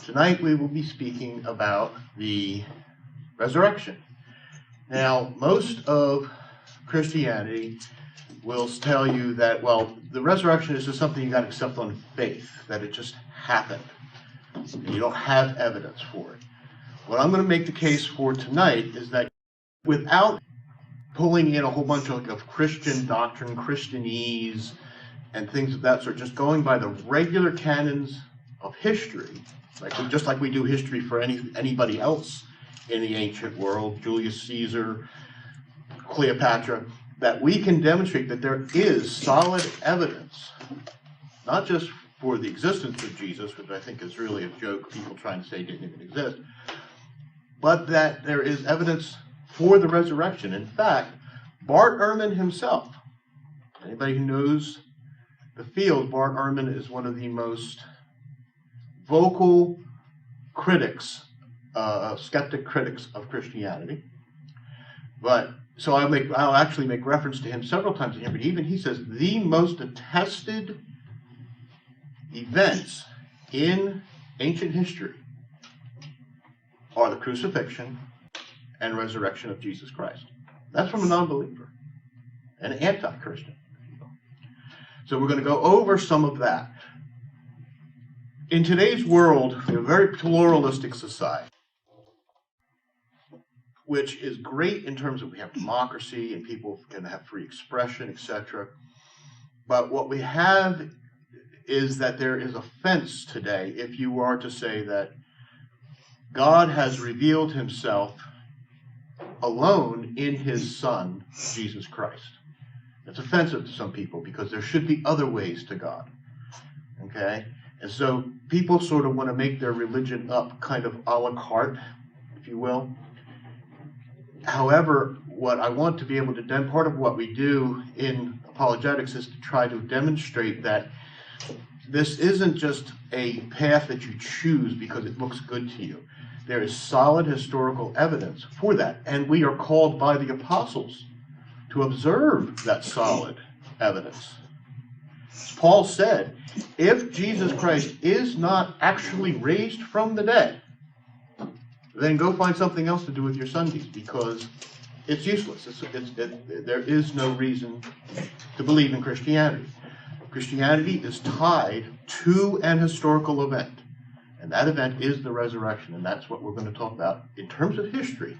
Tonight we will be speaking about the resurrection. Now, most of Christianity will tell you that, well, the resurrection is just something you got to accept on faith, that it just happened. You don't have evidence for it. What I'm going to make the case for tonight is that without pulling in a whole bunch of Christian doctrine, Christianese, and things of that sort, just going by the regular canons of history, just like we do history for anybody else in the ancient world, Julius Caesar, Cleopatra, that we can demonstrate that there is solid evidence, not just for the existence of Jesus, which I think is really a joke, people trying to say he didn't even exist, but that there is evidence for the resurrection. In fact, Bart Ehrman himself, anybody who knows the field, Bart Ehrman is one of the most vocal critics, skeptic critics of Christianity. But so I'll actually make reference to him several times in here. But even he says the most attested events in ancient history are the crucifixion and resurrection of Jesus Christ. That's from a non-believer, an anti-Christian. So we're going to go over some of that. In today's world, we have a very pluralistic society, which is great in terms of we have democracy and people can have free expression, etc. But what we have is that there is offense today if you are to say that God has revealed himself alone in his Son, Jesus Christ. It's offensive to some people because there should be other ways to God. Okay? And so people sort of want to make their religion up kind of a la carte, if you will. However, what I want to be able to do, part of what we do in apologetics is to try to demonstrate that this isn't just a path that you choose because it looks good to you. There is solid historical evidence for that, and we are called by the apostles to observe that solid evidence. Paul said, if Jesus Christ is not actually raised from the dead, then go find something else to do with your Sundays because it's useless. There is no reason to believe in Christianity. Christianity is tied to an historical event, and that event is the resurrection, and that's what we're going to talk about in terms of history.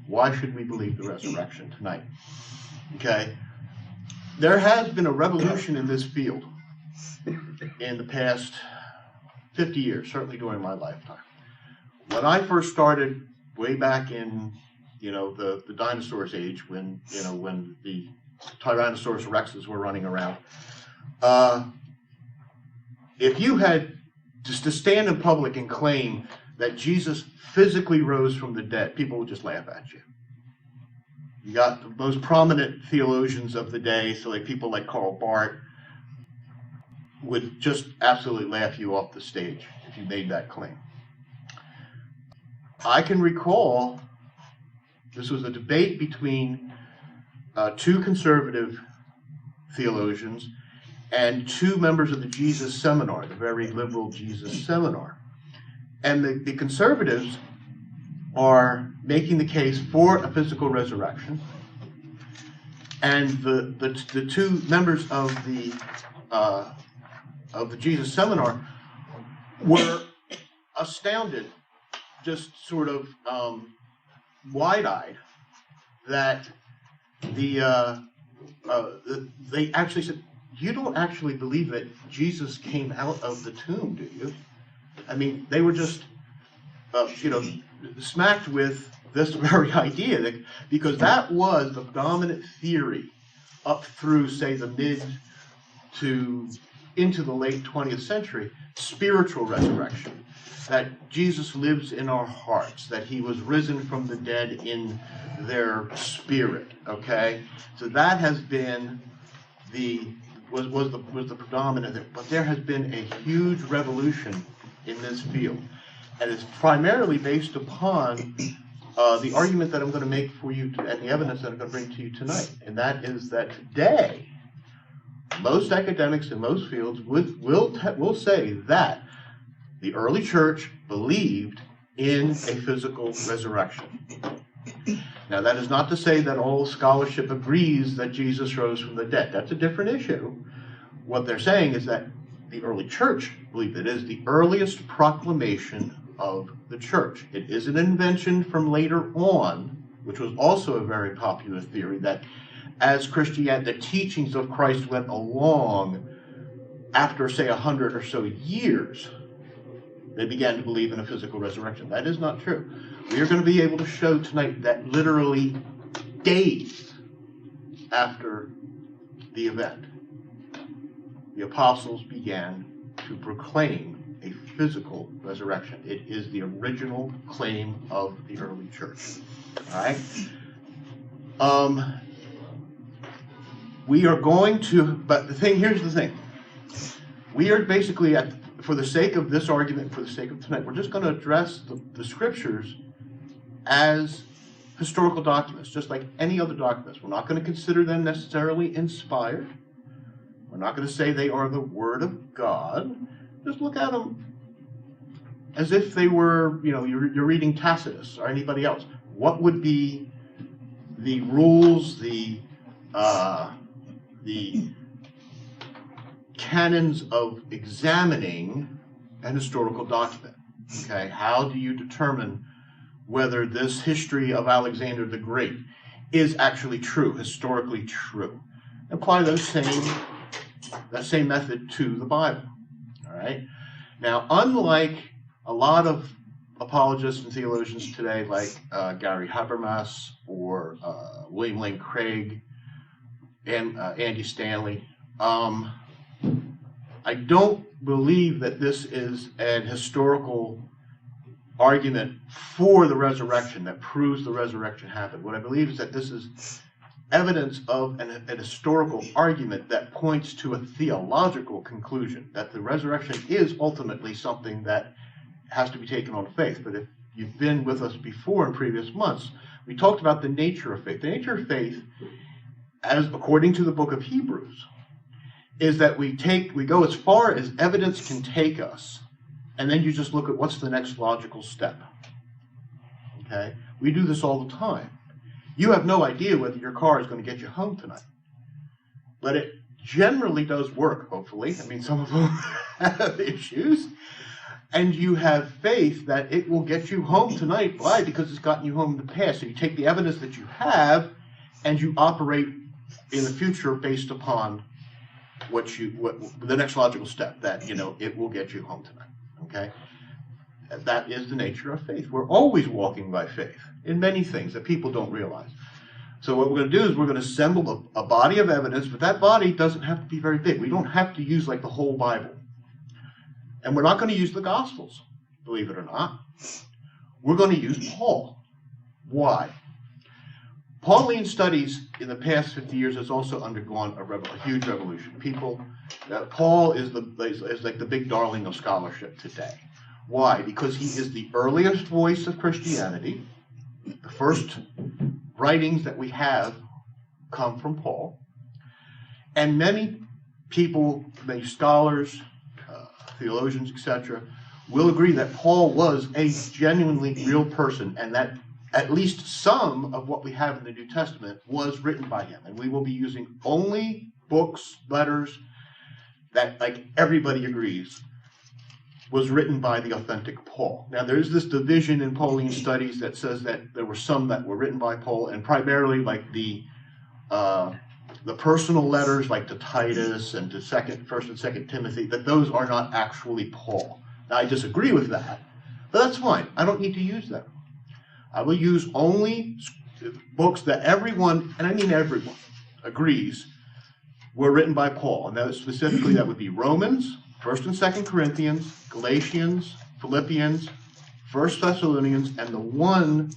Why should we believe the resurrection tonight? Okay, there has been a revolution in this field in the past 50 years, certainly during my lifetime. When I first started way back in, the dinosaurs age, when the Tyrannosaurus rexes were running around, if you had just to stand in public and claim that Jesus physically rose from the dead, people would just laugh at you. You got the most prominent theologians of the day, so like people like Karl Barth, would just absolutely laugh you off the stage if you made that claim. I can recall this was a debate between two conservative theologians and two members of the Jesus Seminar, the very liberal Jesus Seminar. And the conservatives are making the case for a physical resurrection, and the two members of the Jesus Seminar were astounded, just sort of wide-eyed, that they actually said, you don't actually believe that Jesus came out of the tomb, do you? I mean, they were just, smacked with this very idea, that, because that was the dominant theory up through, say, the mid to into the late 20th century, spiritual resurrection, that Jesus lives in our hearts, that he was risen from the dead in their spirit, okay? So that has been was the predominant, but there has been a huge revolution in this field, and it's primarily based upon the argument that I'm going to make for you and the evidence that I'm going to bring to you tonight, and that is that today most academics in most fields will say that The early church believed in a physical resurrection. Now, that is not to say that all scholarship agrees that Jesus rose from the dead. That's a different issue. What they're saying is that the early church believed it is the earliest proclamation of the church. It is an invention from later on, which was also a very popular theory, that as Christianity, the teachings of Christ went along, after, say, 100 or so years, they began to believe in a physical resurrection. That is not true. We are going to be able to show tonight that literally days after the event, the apostles began to proclaim a physical resurrection. It is the original claim of the early church. All right? We are going to, but here's the thing. We are basically, for the sake of this argument, for the sake of tonight, we're just going to address the scriptures as historical documents, just like any other documents. We're not going to consider them necessarily inspired. We're not going to say they are the Word of God. Just look at them as if they were, you're reading Tacitus or anybody else. What would be the rules, the canons of examining an historical document? Okay, how do you determine whether this history of Alexander the Great is actually true, historically true? Apply that same method to the Bible. All right. Now, unlike a lot of apologists and theologians today, like Gary Habermas or William Lane Craig and Andy Stanley, I don't believe that this is an historical argument for the resurrection that proves the resurrection happened. What I believe is that this is evidence of an historical argument that points to a theological conclusion, that the resurrection is ultimately something that has to be taken on faith. But if you've been with us before in previous months, we talked about the nature of faith. The nature of faith, as according to the book of Hebrews, is that we go as far as evidence can take us, and then you just look at what's the next logical step. Okay? We do this all the time. You have no idea whether your car is going to get you home tonight. But it generally does work, hopefully. I mean, some of them have issues. And you have faith that it will get you home tonight. Why? Because it's gotten you home in the past. So you take the evidence that you have and you operate in the future based upon what the next logical step, that, it will get you home tonight. Okay? That is the nature of faith. We're always walking by faith in many things that people don't realize. So what we're going to do is we're going to assemble a body of evidence, but that body doesn't have to be very big. We don't have to use like the whole Bible. And we're not going to use the Gospels, believe it or not. We're going to use Paul. Why? Pauline studies in the past 50 years has also undergone a huge revolution. Paul is like the big darling of scholarship today. Why? Because he is the earliest voice of Christianity. The first writings that we have come from Paul. And many people, many scholars, theologians, etc., will agree that Paul was a genuinely real person, and that at least some of what we have in the New Testament was written by him. And we will be using only books, letters, that, like everybody agrees, was written by the authentic Paul. Now, there's this division in Pauline studies that says that there were some that were written by Paul, and primarily like the personal letters, like to Titus and to 1st and 2nd Timothy, that those are not actually Paul. Now, I disagree with that, but that's fine. I don't need to use them. I will use only books that everyone, and I mean everyone, agrees were written by Paul. And that specifically, that would be Romans, 1st and 2nd Corinthians, Galatians, Philippians, 1 Thessalonians, and the one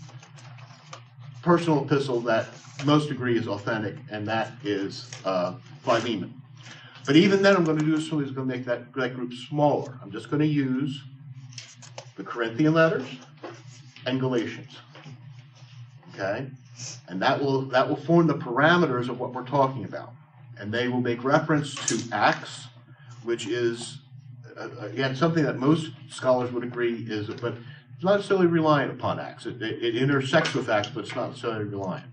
personal epistle that most agree is authentic, and that is Philemon. But even then, I'm going to do this, so I'm going to make that group smaller. I'm just going to use the Corinthian letters and Galatians. Okay? And that will form the parameters of what we're talking about. And they will make reference to Acts, which is again, something that most scholars would agree is, but it's not necessarily reliant upon Acts. It intersects with Acts, but it's not necessarily reliant.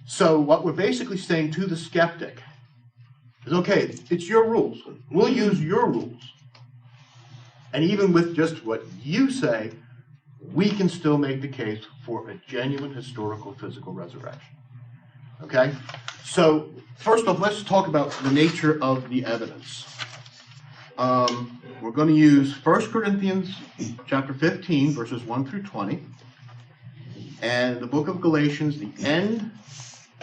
So what we're basically saying to the skeptic is, okay, it's your rules. We'll use your rules. And even with just what you say, we can still make the case for a genuine historical physical resurrection. Okay? So, first off, let's talk about the nature of the evidence. We're going to use 1 Corinthians chapter 15, verses 1 through 20, and the book of Galatians, the end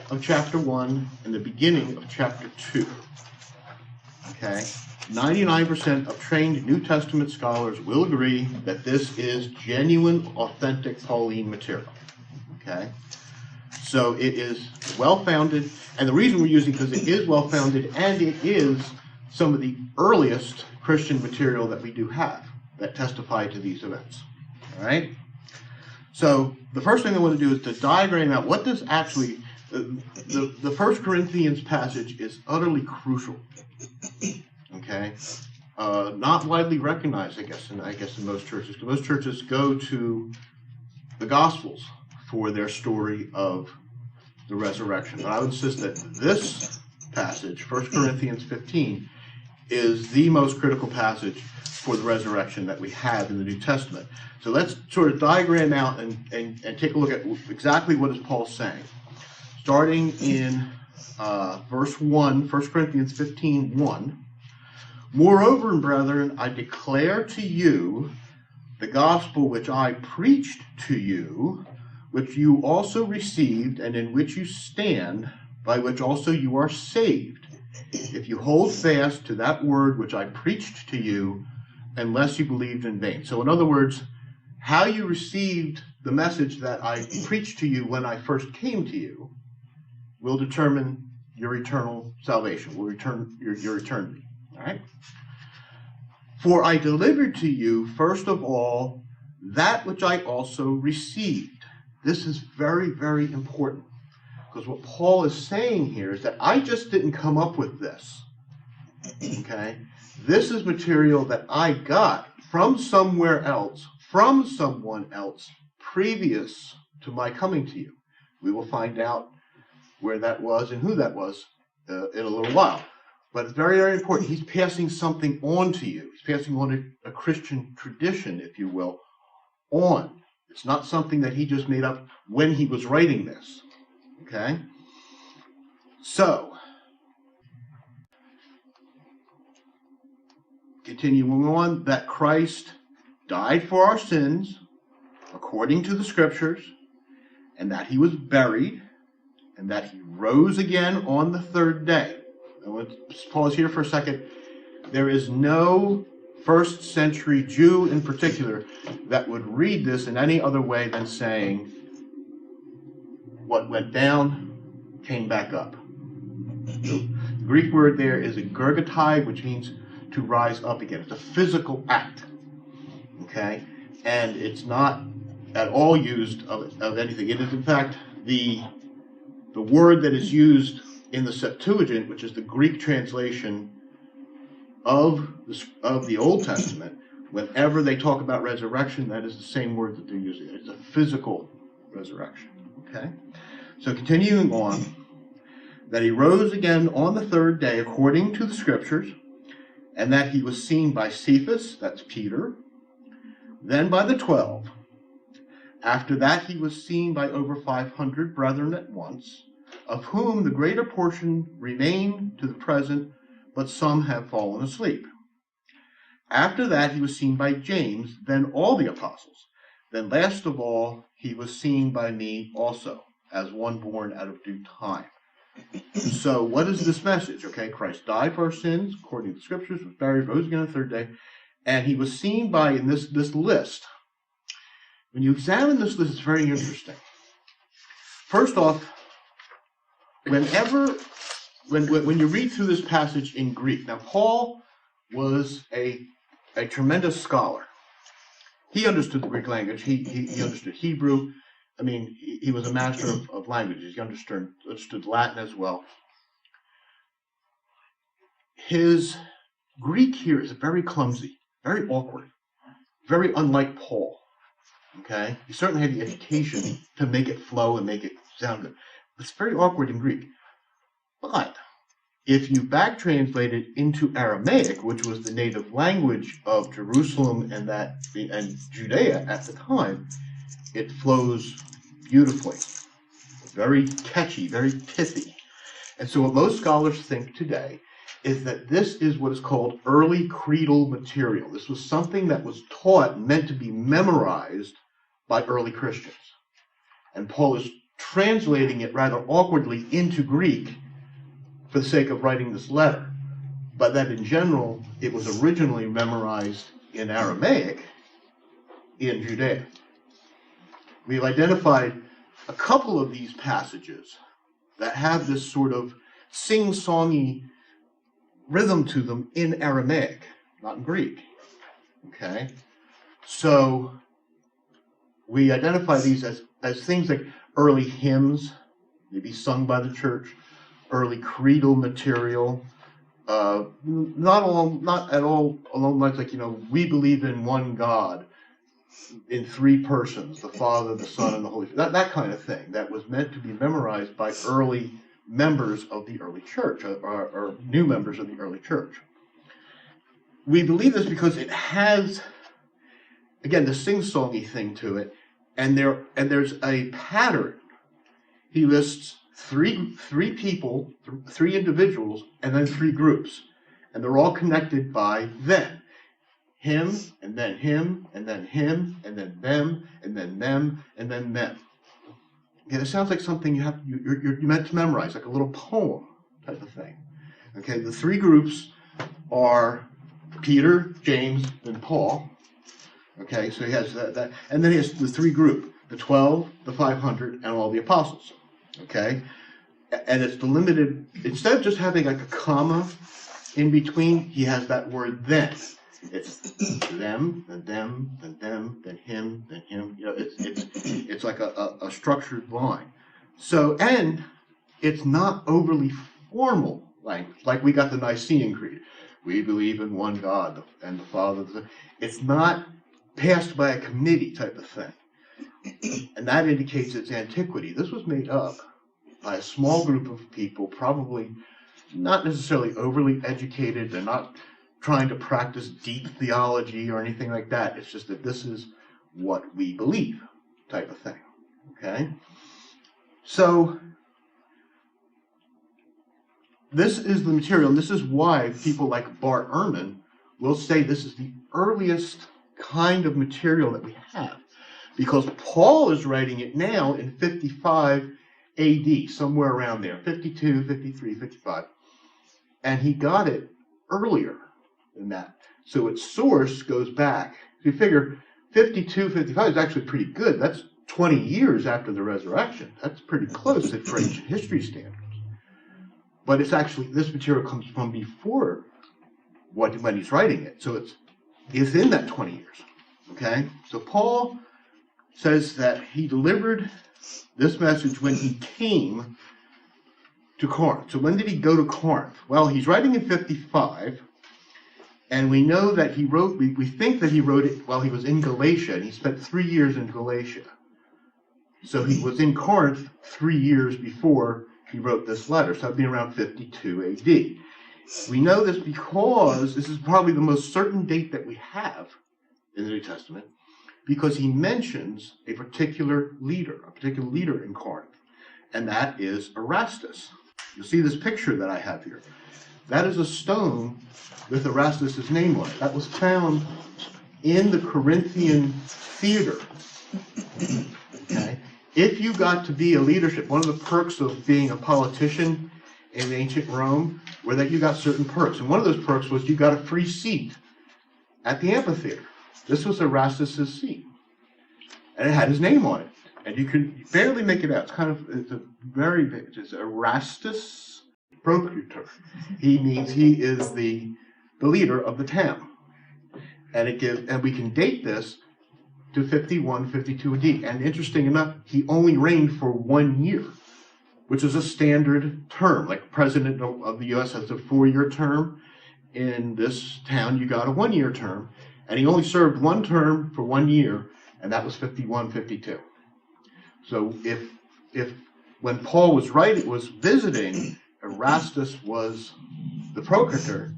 of chapter 1 and the beginning of chapter 2. Okay? 99% of trained New Testament scholars will agree that this is genuine, authentic Pauline material. Okay? So it is well-founded, and the reason we're using it is because it is well-founded, and it is some of the earliest Christian material that we do have that testify to these events. All right? So the first thing I want to do is to diagram out what does actually, the 1 Corinthians passage is utterly crucial. Okay? Not widely recognized, I guess in most churches. Most churches go to the Gospels for their story of the resurrection. But I would insist that this passage, 1 Corinthians 15, is the most critical passage for the resurrection that we have in the New Testament. So let's sort of diagram out and take a look at exactly what is Paul saying. Starting in verse 1, 1 Corinthians 15, 1. Moreover, brethren, I declare to you the gospel which I preached to you, which you also received, and in which you stand, by which also you are saved, if you hold fast to that word which I preached to you, unless you believed in vain. So in other words, how you received the message that I preached to you when I first came to you will determine your eternal salvation, will return your eternity. All right? For I delivered to you, first of all, that which I also received. This is very, very important, because what Paul is saying here is that I just didn't come up with this. Okay? This is material that I got from somewhere else, from someone else, previous to my coming to you. We will find out where that was and who that was in a little while. But it's very, very important. He's passing something on to you. He's passing on a Christian tradition, if you will, on. It's not something that he just made up when he was writing this. Okay? So, continuing on, that Christ died for our sins, according to the Scriptures, and that he was buried, and that he rose again on the third day. I want to pause here for a second. There is no first century Jew in particular that would read this in any other way than saying, what went down came back up. The Greek word there is a gergatai, which means to rise up again. It's a physical act. Okay? And it's not at all used of anything. It is, in fact, the word that is used in the Septuagint, which is the Greek translation of the Old Testament. Whenever they talk about resurrection, that is the same word that they're using. It's a physical resurrection. Okay? So continuing on, that he rose again on the third day according to the Scriptures, and that he was seen by Cephas, that's Peter, then by the 12. After that he was seen by over 500 brethren at once, of whom the greater portion remain to the present, but some have fallen asleep. After that he was seen by James, then all the apostles. Then last of all he was seen by me also, as one born out of due time. So what is this message? Okay, Christ died for our sins, according to the Scriptures, was buried, rose again on the third day, and he was seen by, in this list. When you examine this list, it's very interesting. First off, when you read through this passage in Greek, now Paul was a tremendous scholar. He understood the Greek language. He understood Hebrew. I mean, he was a master of languages. He understood Latin as well. His Greek here is very clumsy, very awkward, very unlike Paul. Okay? He certainly had the education to make it flow and make it sound good. It's very awkward in Greek. But if you back translate it into Aramaic, which was the native language of Jerusalem and Judea at the time, it flows beautifully. Very catchy, very pithy. And so what most scholars think today is that this is what is called early creedal material. This was something that was taught and meant to be memorized by early Christians. And Paul is translating it rather awkwardly into Greek for the sake of writing this letter. But that in general, it was originally memorized in Aramaic in Judea. We've identified a couple of these passages that have this sort of sing-songy rhythm to them in Aramaic, not in Greek. Okay? So we identify these as things like early hymns, maybe sung by the church, early creedal material, not at all along lines like, we believe in one God in three persons, the Father, the Son, and the Holy Spirit. That kind of thing that was meant to be memorized by early members of the early church, or new members of the early church. We believe this because it has, again, the sing-songy thing to it, and there's a pattern. He lists three people, three individuals, and then three groups, and they're all connected by them. Him, and then him, and then him, and then them, and then them, and then them. Okay, it sounds like something you're meant to memorize, like a little poem type of thing. Okay, the three groups are Peter, James, and Paul. Okay, so he has that, and then he has the three group, the 12, the 500, and all the apostles. Okay, and it's delimited, instead of just having like a comma in between, he has that word then. It's them, then them, then them, then him, then him. It's like a structured line. So, and it's not overly formal language, like we got the Nicene Creed. We believe in one God and the Father. It's not passed by a committee type of thing. And that indicates its antiquity. This was made up by a small group of people, probably not necessarily overly educated. They're not trying to practice deep theology or anything like that. It's just that this is what we believe type of thing. Okay? So, this is the material, and this is why people like Bart Ehrman will say this is the earliest kind of material that we have. Because Paul is writing it now in 55 AD, somewhere around there, 52, 53, 55. And he got it earlier than that. So its source goes back. If you figure 52, 55 is actually pretty good. That's 20 years after the resurrection. That's pretty close for ancient history standards. But it's actually, this material comes from before when he's writing it. So it's in that 20 years. Okay? So Paul says that he delivered this message when he came to Corinth. So when did he go to Corinth? Well, he's writing in 55, and we know that he wrote, we think that he wrote it while he was in Galatia, and he spent 3 years in Galatia. So he was in Corinth 3 years before he wrote this letter, so that'd be around 52 AD. We know this because this is probably the most certain date that we have in the New Testament, because he mentions a particular leader in Corinth, and that is Erastus. You'll see this picture that I have here. That is a stone with Erastus' name on it. That was found in the Corinthian theater. Okay? If you got to be a leadership, one of the perks of being a politician in ancient Rome were that you got certain perks. And one of those perks was you got a free seat at the amphitheater. This was Erastus' seat. And it had his name on it. And you can barely make it out. It's Erastus Procurator. He means he is the leader of the town. And we can date this to 51, 52 AD. And interesting enough, he only reigned for 1 year, which is a standard term. Like president of the U.S. has a 4-year term, in this town, you got a 1-year term, and he only served one term for 1 year, and that was 51-52. So if when Paul was visiting, Erastus was the procurator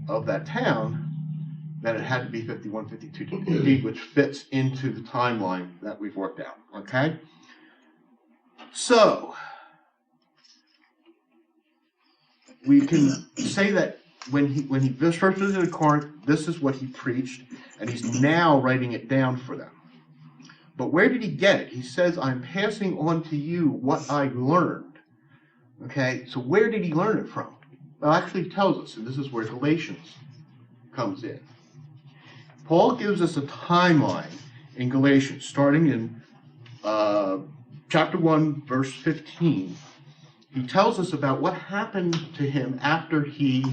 of that town, then it had to be 51-52 AD, which fits into the timeline that we've worked out. Okay? So we can say that when he first visited Corinth, this is what he preached, and he's now writing it down for them. But where did he get it? He says, I'm passing on to you what I learned. Okay, so where did he learn it from? Well, actually he tells us, and this is where Galatians comes in. Paul gives us a timeline in Galatians, starting in chapter 1, verse 15. He tells us about what happened to him after he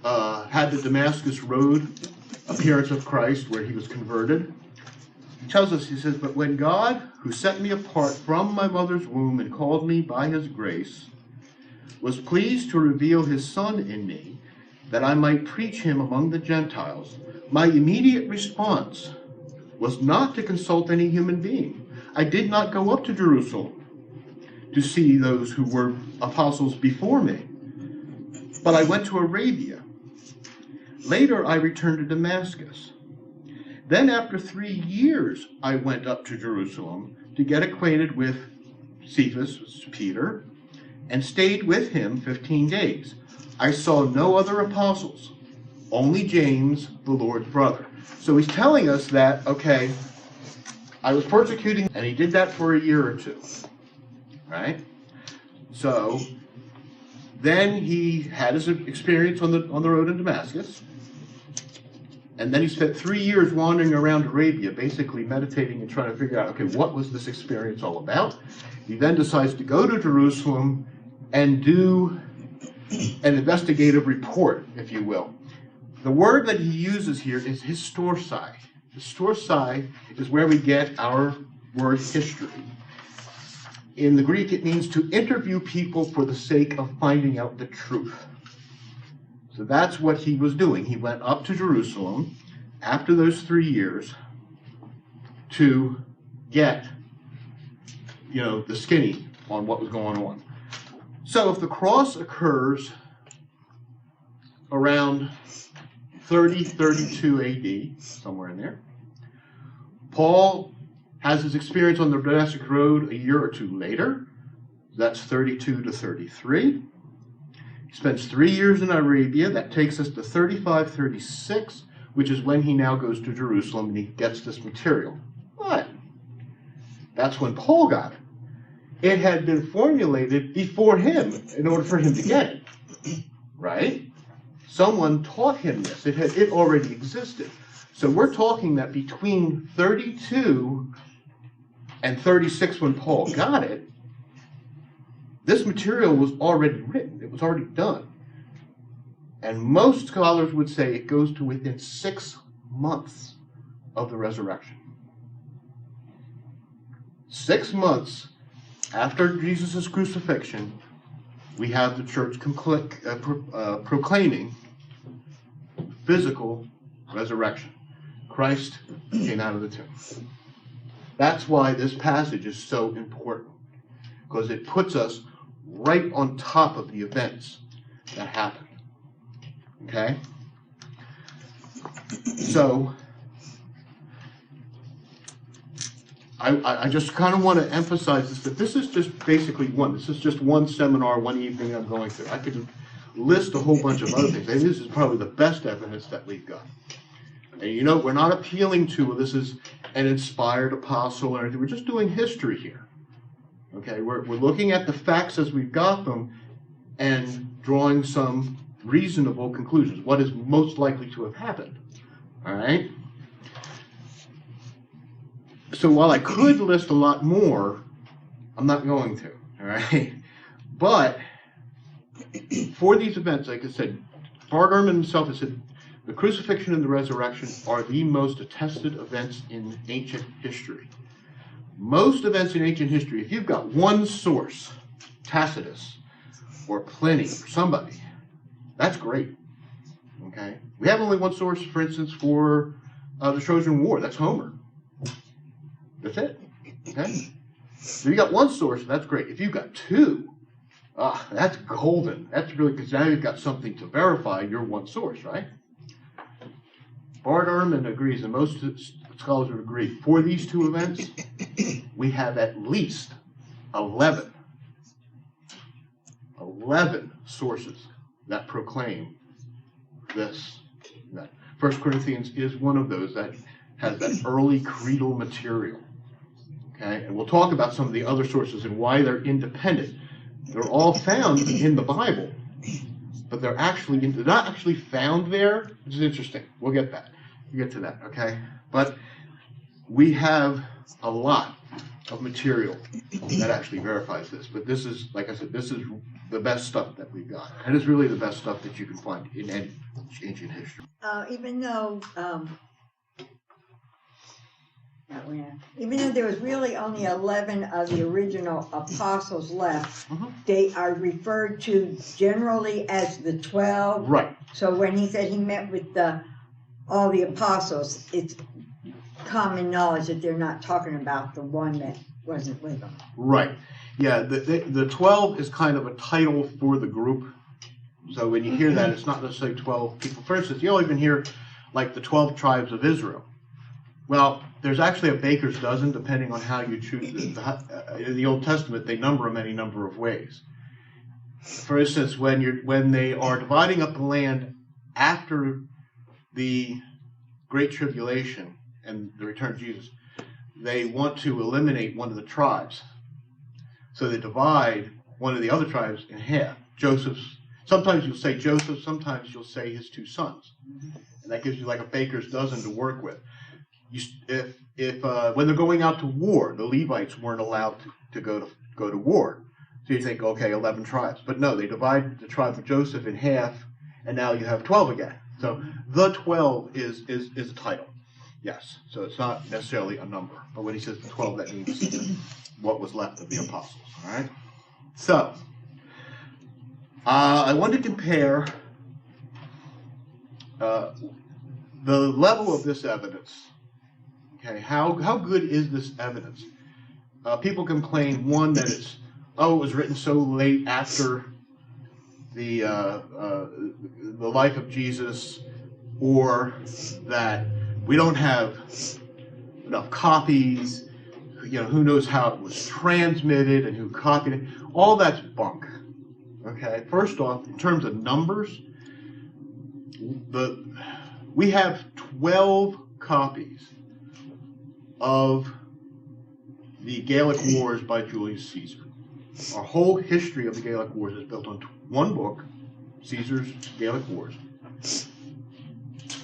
had the Damascus Road appearance of Christ, where he was converted. He tells us, he says, but when God, who set me apart from my mother's womb and called me by his grace, was pleased to reveal his Son in me, that I might preach him among the Gentiles, my immediate response was not to consult any human being. I did not go up to Jerusalem to see those who were apostles before me, but I went to Arabia. Later I returned to Damascus. Then after 3 years I went up to Jerusalem to get acquainted with Cephas, Peter, and stayed with him 15 days. I saw no other apostles, only James, the Lord's brother. So he's telling us that, okay, I was persecuting, and he did that for a year or two, right? So then he had his experience on the road in Damascus, and then he spent 3 years wandering around Arabia, basically meditating and trying to figure out, okay, what was this experience all about? He then decides to go to Jerusalem and do an investigative report, if you will. The word that he uses here is historisai. Historisai is where we get our word history. In the Greek, it means to interview people for the sake of finding out the truth. So that's what he was doing. He went up to Jerusalem after those 3 years to get, the skinny on what was going on. So if the cross occurs around 32 AD, somewhere in there, Paul has his experience on the Damascus Road a year or two later. That's 32 to 33. He spends 3 years in Arabia. That takes us to 35, 36, which is when he now goes to Jerusalem and he gets this material. But that's when Paul got it. It had been formulated before him in order for him to get it, right? Someone taught him this. It already existed. So we're talking that between 32 and 36 when Paul got it, this material was already written. It was already done. And most scholars would say it goes to within 6 months of the resurrection. 6 months after Jesus' crucifixion, we have the church proclaiming physical resurrection. Christ came out of the tomb. That's why this passage is so important, because it puts us right on top of the events that happened. Okay? So, I just kind of want to emphasize this, that this is just basically this is just one seminar, one evening I'm going through. I could list a whole bunch of other things, and this is probably the best evidence that we've got. And we're not appealing to, this is an inspired apostle or anything. We're just doing history here. Okay, we're looking at the facts as we've got them and drawing some reasonable conclusions. What is most likely to have happened? All right? So while I could list a lot more, I'm not going to. All right? But for these events, like I said, Bart Ehrman himself has said, the crucifixion and the resurrection are the most attested events in ancient history. Most events in ancient history, if you've got one source, Tacitus or Pliny or somebody, that's great. Okay, we have only one source, for instance, for the Trojan War. That's Homer. That's it. Okay, so you got one source, that's great. If you've got two, that's golden. That's really, because now you've got something to verify your one source, right? Bart Ehrman agrees, and most scholars would agree, for these two events, we have at least 11 sources that proclaim this. That 1 Corinthians is one of those that has that early creedal material. Okay, and we'll talk about some of the other sources and why they're independent. They're all found in the Bible, but they're not actually found there, which is interesting. We'll get to that, okay? But we have a lot of material that actually verifies this. But this is, like I said, this is the best stuff that we've got. And it's really the best stuff that you can find in any ancient history. Even though there was really only 11 of the original apostles left, they are referred to generally as the 12. Right. So when he said he met with all the apostles, it's common knowledge that they're not talking about the one that wasn't with them. Right. Yeah, the 12 is kind of a title for the group. So when you hear that, it's not necessarily 12 people. For instance, you'll even hear like the 12 tribes of Israel. Well, there's actually a baker's dozen, depending on how you choose. In the Old Testament, they number them any number of ways. For instance, when they are dividing up the land after the Great Tribulation and the return of Jesus, they want to eliminate one of the tribes. So they divide one of the other tribes in half. Sometimes you'll say Joseph, sometimes you'll say his two sons. And that gives you like a baker's dozen to work with. When they're going out to war, the Levites weren't allowed to go to war. So you think, okay, 11 tribes. But no, they divide the tribe of Joseph in half, and now you have 12 again. So the 12 is a title. Yes, so it's not necessarily a number. But when he says the 12, that means what was left of the apostles. All right? So, I want to compare the level of this evidence. Okay, how good is this evidence? People can claim, one, that it was written so late after the life of Jesus, or that we don't have enough copies. Who knows how it was transmitted and who copied it. All that's bunk. Okay, first off, in terms of numbers, we have 12 copies of the Gallic Wars by Julius Caesar. Our whole history of the Gallic Wars is built on one book, Caesar's Gallic Wars,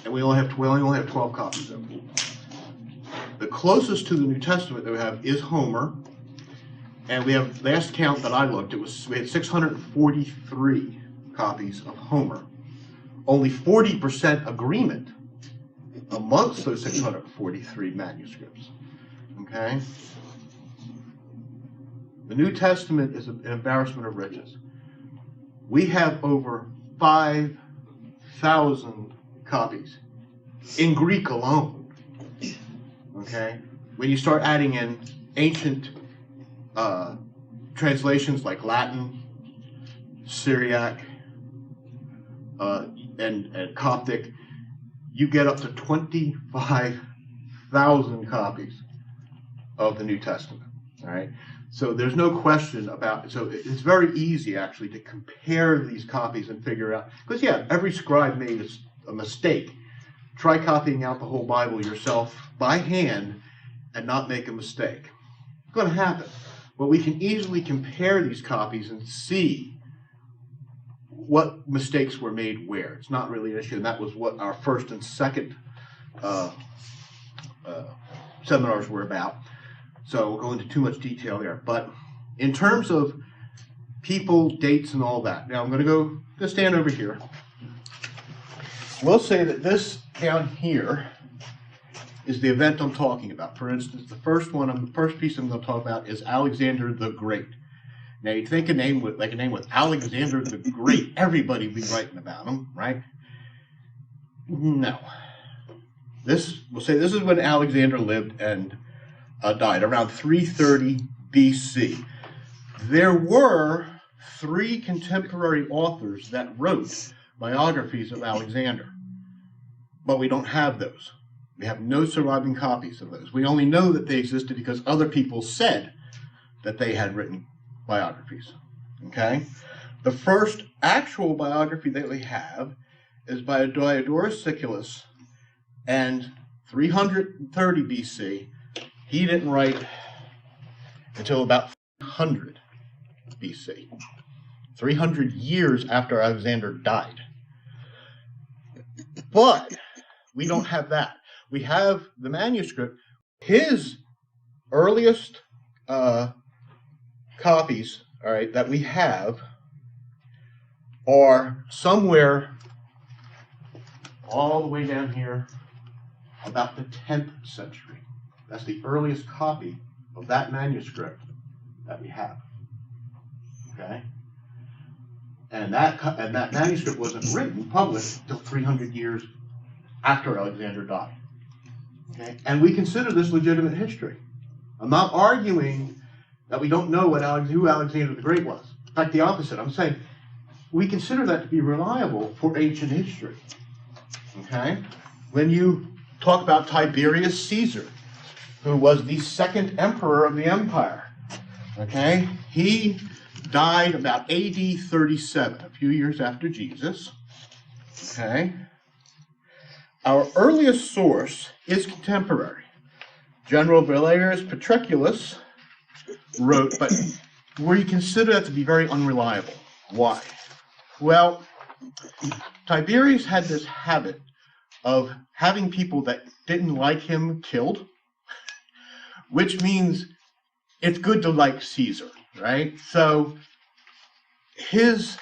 and we only have 12 copies of it. The closest to the New Testament that we have is Homer, and we have, last count that I looked, we had 643 copies of Homer. Only 40% agreement amongst those 643 manuscripts. Okay? The New Testament is an embarrassment of riches. We have over 5,000 copies in Greek alone. Okay? When you start adding in ancient translations like Latin, Syriac, and Coptic, you get up to 25,000 copies of the New Testament. All right? So there's no question about it. So it's very easy, actually, to compare these copies and figure out. Because, yeah, every scribe made a mistake. Try copying out the whole Bible yourself by hand and not make a mistake. It's going to happen. But we can easily compare these copies and see what mistakes were made where. It's not really an issue. And that was what our first and second seminars were about. So we'll go into too much detail there. But in terms of people, dates, and all that, now I'm going to stand over here. We'll say that this down here is the event I'm talking about. For instance, the first piece I'm going to talk about is Alexander the Great. Now, you'd think a name with Alexander the Great, everybody would be writing about him, right? No. We'll say this is when Alexander lived and died, around 330 BC. There were 3 contemporary authors that wrote biographies of Alexander, but we don't have those. We have no surviving copies of those. We only know that they existed because other people said that they had written biographies. Okay? The first actual biography that we have is by Diodorus Siculus, and 330 BC. He didn't write until about 300 BC, 300 years after Alexander died. But we don't have that. We have the manuscript. His earliest copies, all right, that we have are somewhere all the way down here, about the 10th century. That's the earliest copy of that manuscript that we have. Okay? And that manuscript wasn't written, published, until 300 years after Alexander died. Okay? And we consider this legitimate history. I'm not arguing that we don't know who Alexander the Great was. In fact, the opposite. I'm saying we consider that to be reliable for ancient history. Okay? When you talk about Tiberius Caesar, who was the second emperor of the empire, okay? He died about AD 37, a few years after Jesus, okay? Our earliest source is contemporary. General Valerius Paterculus wrote, but we consider that to be very unreliable. Why? Well, Tiberius had this habit of having people that didn't like him killed, which means it's good to like Caesar, right? So his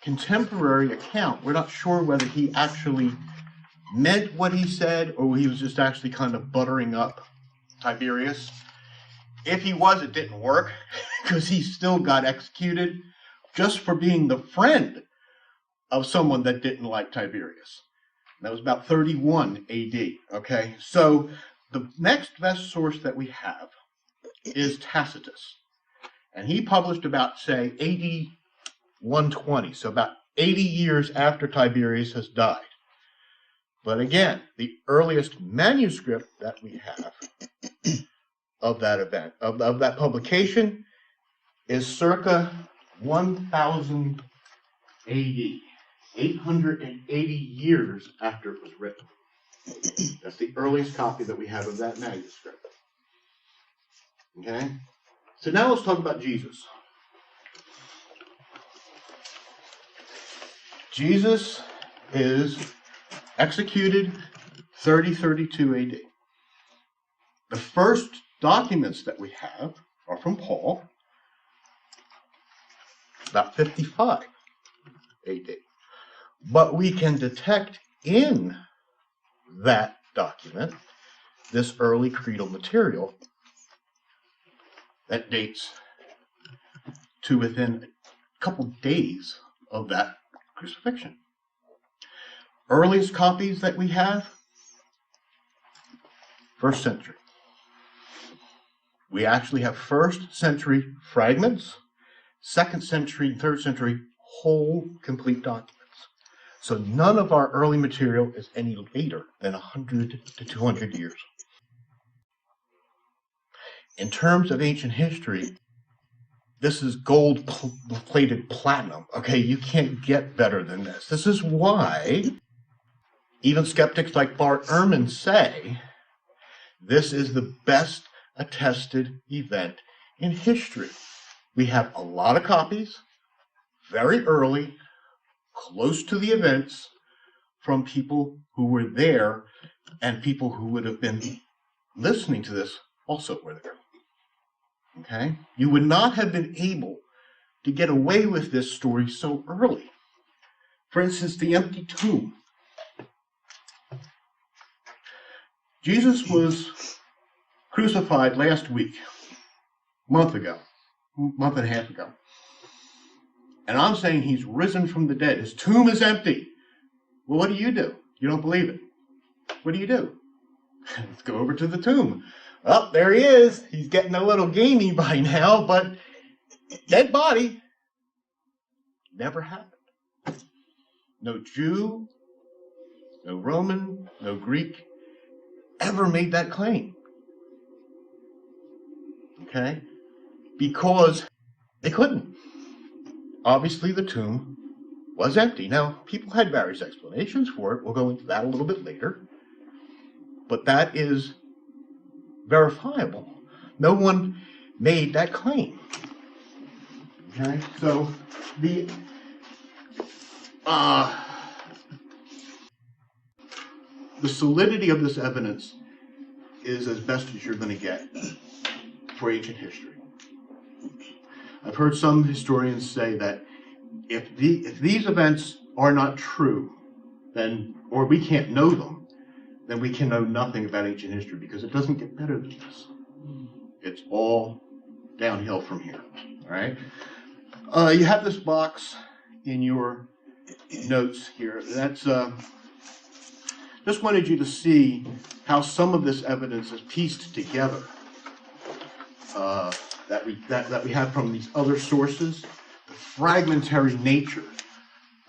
contemporary account, we're not sure whether he actually meant what he said or he was just actually kind of buttering up Tiberius. If he was, it didn't work because he still got executed just for being the friend of someone that didn't like Tiberius. That was about 31 AD, okay? So the next best source that we have is Tacitus. And he published about, say, AD 120, so about 80 years after Tiberius has died. But again, the earliest manuscript that we have of that event, of that publication, is circa 1000 AD. 880 years after it was written. That's the earliest copy that we have of that manuscript. Okay? So now let's talk about Jesus. Jesus is executed 3032 AD. The first documents that we have are from Paul, about 55 AD. But we can detect in that document this early creedal material that dates to within a couple days of that crucifixion. Earliest copies that we have, 1st century. We actually have 1st century fragments, 2nd century, 3rd century, whole complete documents. So none of our early material is any later than 100 to 200 years. In terms of ancient history, this is gold-plated platinum. Okay, you can't get better than this. This is why even skeptics like Bart Ehrman say this is the best attested event in history. We have a lot of copies, very early, close to the events, from people who were there, and people who would have been listening to this also were there. Okay? You would not have been able to get away with this story so early. For instance, the empty tomb. Jesus was crucified last week, month and a half ago. And I'm saying he's risen from the dead. His tomb is empty. Well, what do? You don't believe it. What do? Let's go over to the tomb. Oh, there he is. He's getting a little gamey by now, but dead body. Never happened. No Jew, no Roman, no Greek ever made that claim. Okay? Because they couldn't. Obviously, the tomb was empty. Now, people had various explanations for it. We'll go into that a little bit later. But that is verifiable. No one made that claim. Okay? So, the solidity of this evidence is as best as you're going to get for ancient history. I've heard some historians say that if these events are not true, then, or we can't know them, then we can know nothing about ancient history, because it doesn't get better than this. It's all downhill from here. All right. You have this box in your notes here. That's just wanted you to see how some of this evidence is pieced together. That we have from these other sources, the fragmentary nature.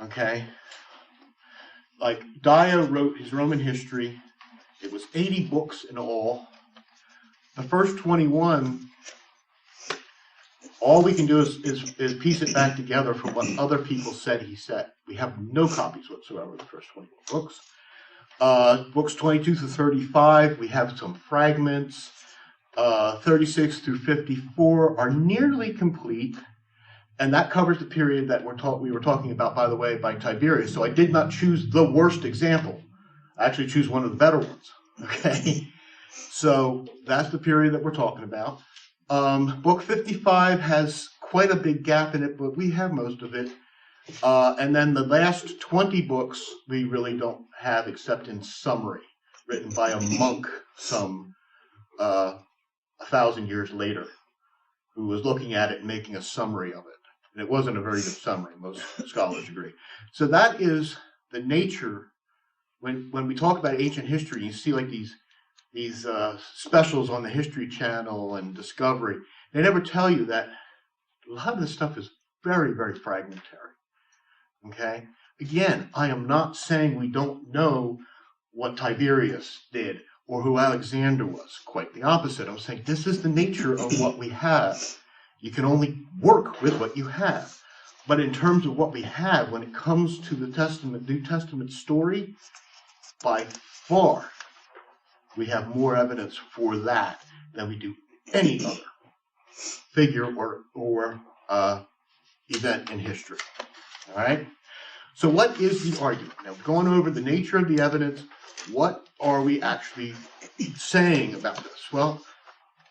Okay. Like Dyer wrote his Roman history. It was 80 books in all. The first 21, all we can do is piece it back together from what other people said he said. We have no copies whatsoever of the first 21 books. Books 22 through 35, we have some fragments. 36 through 54 are nearly complete. And that covers the period that we were talking about, by the way, by Tiberius. So I did not choose the worst example. I actually choose one of the better ones. Okay? So that's the period that we're talking about. Book 55 has quite a big gap in it, but we have most of it. And then the last 20 books we really don't have except in summary, written by a monk some 1,000 years later, who was looking at it and making a summary of it. And it wasn't a very good summary, most scholars agree. So that is the nature. When we talk about ancient history, you see like these specials on the History Channel and Discovery. They never tell you that a lot of this stuff is very, very fragmentary. Okay? Again, I am not saying we don't know what Tiberius did or who Alexander was. Quite the opposite. I'm saying this is the nature of what we have. You can only work with what you have. But in terms of what we have, when it comes to the New Testament story, by far, we have more evidence for that than we do any other figure or event in history. All right? So what is the argument? Now, going over the nature of the evidence, what are we actually saying about this? Well,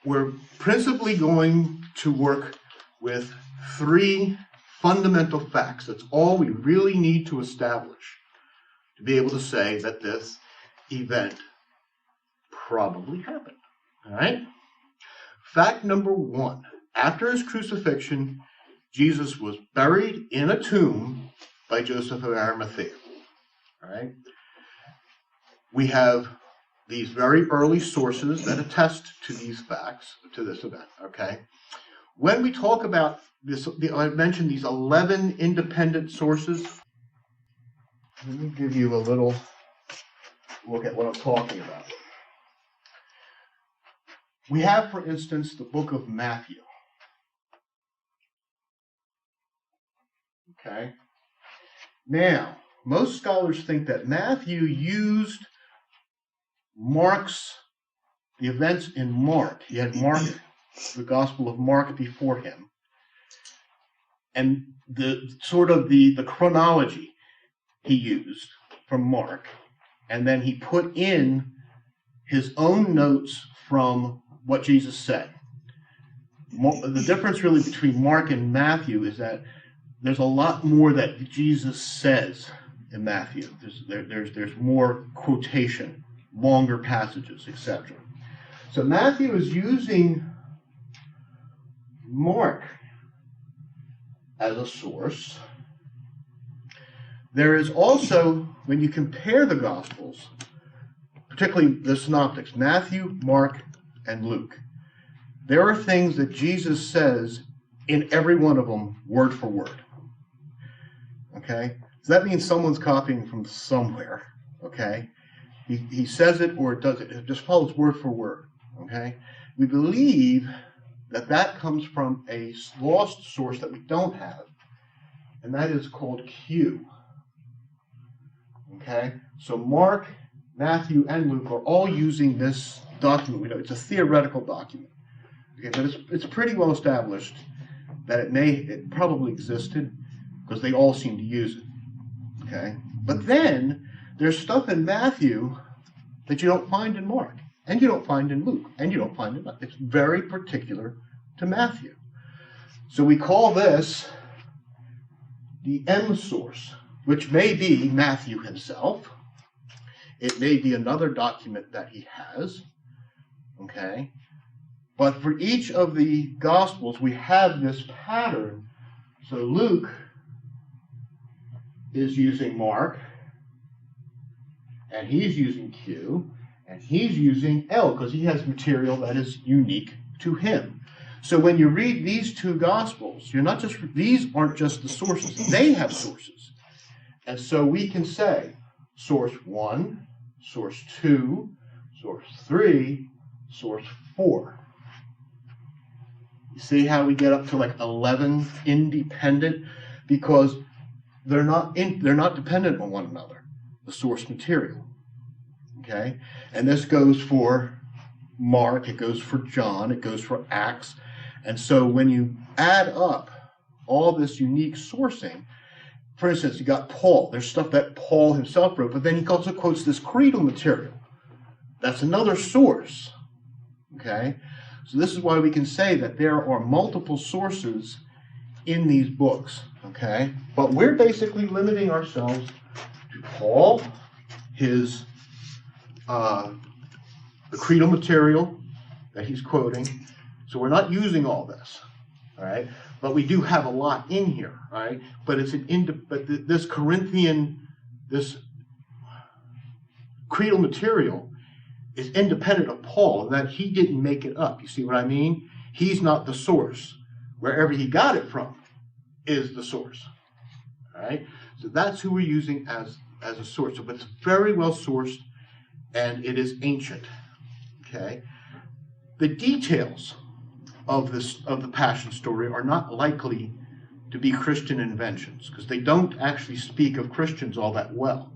we're principally going to work with three fundamental facts. That's all we really need to establish to be able to say that this event probably happened. All right? Fact number one, after his crucifixion, Jesus was buried in a tomb by Joseph of Arimathea. All right? We have these very early sources that attest to these facts, to this event, okay? When we talk about this, I mentioned these 11 independent sources. Let me give you a little look at what I'm talking about. We have, for instance, the book of Matthew. Okay? Now, most scholars think that Matthew used the events in Mark. He had Mark, the Gospel of Mark before him. And the chronology he used from Mark. And then he put in his own notes from what Jesus said. The difference really between Mark and Matthew is that there's a lot more that Jesus says in Matthew. There's more quotation, longer passages, etc. So Matthew is using Mark as a source There is also, when you compare the Gospels, particularly the Synoptics, Matthew, Mark, and Luke, there are things that Jesus says in every one of them, word for word. Okay? So that means someone's copying from somewhere. Okay? He says it or it does it. It just follows word for word. Okay? We believe that that comes from a lost source that we don't have, and that is called Q. Okay? So Mark, Matthew, and Luke are all using this document. We know it's a theoretical document. Okay, but it's pretty well established that it probably existed because they all seem to use it. Okay? But then there's stuff in Matthew that you don't find in Mark, and you don't find in Luke, and you don't find in Luke. It's very particular to Matthew. So we call this the M source, which may be Matthew himself. It may be another document that he has. Okay? But for each of the Gospels, we have this pattern. So Luke is using Mark, and he's using Q, and he's using L, because he has material that is unique to him. So when you read these two Gospels, these aren't just the sources. They have sources. And so we can say source 1, source 2, source 3, source 4. You see how we get up to like 11 independent? Because they're not dependent on one another, the source material. Okay? And this goes for Mark, it goes for John, it goes for Acts. And so when you add up all this unique sourcing, for instance, you got Paul. There's stuff that Paul himself wrote, but then he also quotes this creedal material. That's another source. Okay? So this is why we can say that there are multiple sources in these books. Okay? But we're basically limiting ourselves to Paul, his the creedal material that he's quoting. So we're not using all this. All right? But we do have a lot in here, right? But it's this creedal material is independent of Paul, and that he didn't make it up. You see what I mean? He's not the source. Wherever he got it from is the source. All right? So that's who we're using as a source. So, but it's very well sourced, and it is ancient. Okay? The details of the Passion story are not likely to be Christian inventions, because they don't actually speak of Christians all that well.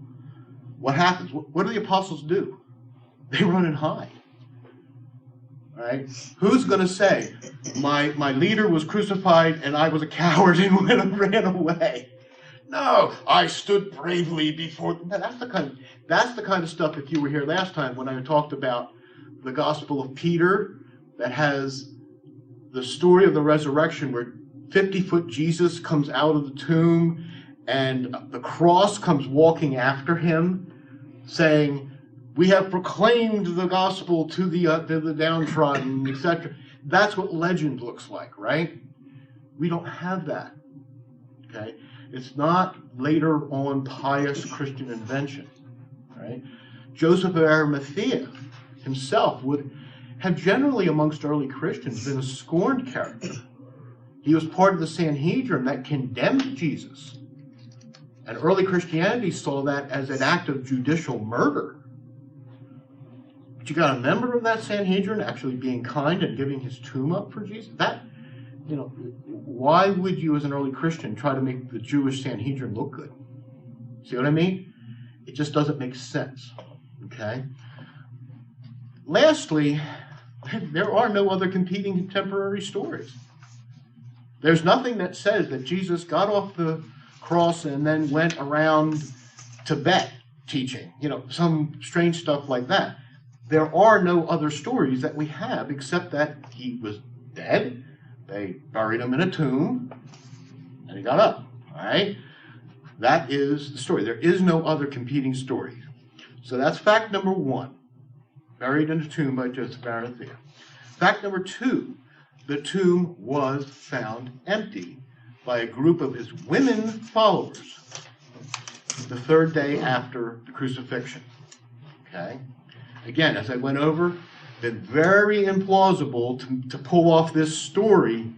What happens? What do the apostles do? They run and hide. Right? Who's going to say, my leader was crucified and I was a coward and ran away? No, I stood bravely before. That's the kind of stuff. If you were here last time when I talked about the Gospel of Peter, that has the story of the resurrection where 50-foot Jesus comes out of the tomb and the cross comes walking after him, saying, "We have proclaimed the gospel to the downtrodden," etc. That's what legend looks like, right? We don't have that. Okay? It's not later on pious Christian invention. Right? Joseph of Arimathea himself would have generally amongst early Christians been a scorned character. He was part of the Sanhedrin that condemned Jesus. And early Christianity saw that as an act of judicial murder. But you got a member of that Sanhedrin actually being kind and giving his tomb up for Jesus? Why would you as an early Christian try to make the Jewish Sanhedrin look good? See what I mean? It just doesn't make sense. Okay? Lastly, there are no other competing contemporary stories. There's nothing that says that Jesus got off the cross and then went around Tibet teaching, some strange stuff like that. There are no other stories that we have except that he was dead, they buried him in a tomb, and he got up. All right? That is the story. There is no other competing story. So that's fact number 1. Buried in a tomb by Joseph of Arimathea. Fact number 2, the tomb was found empty by a group of his women followers. the third day after the crucifixion. Okay? Again, as I went over, been very implausible to pull off this story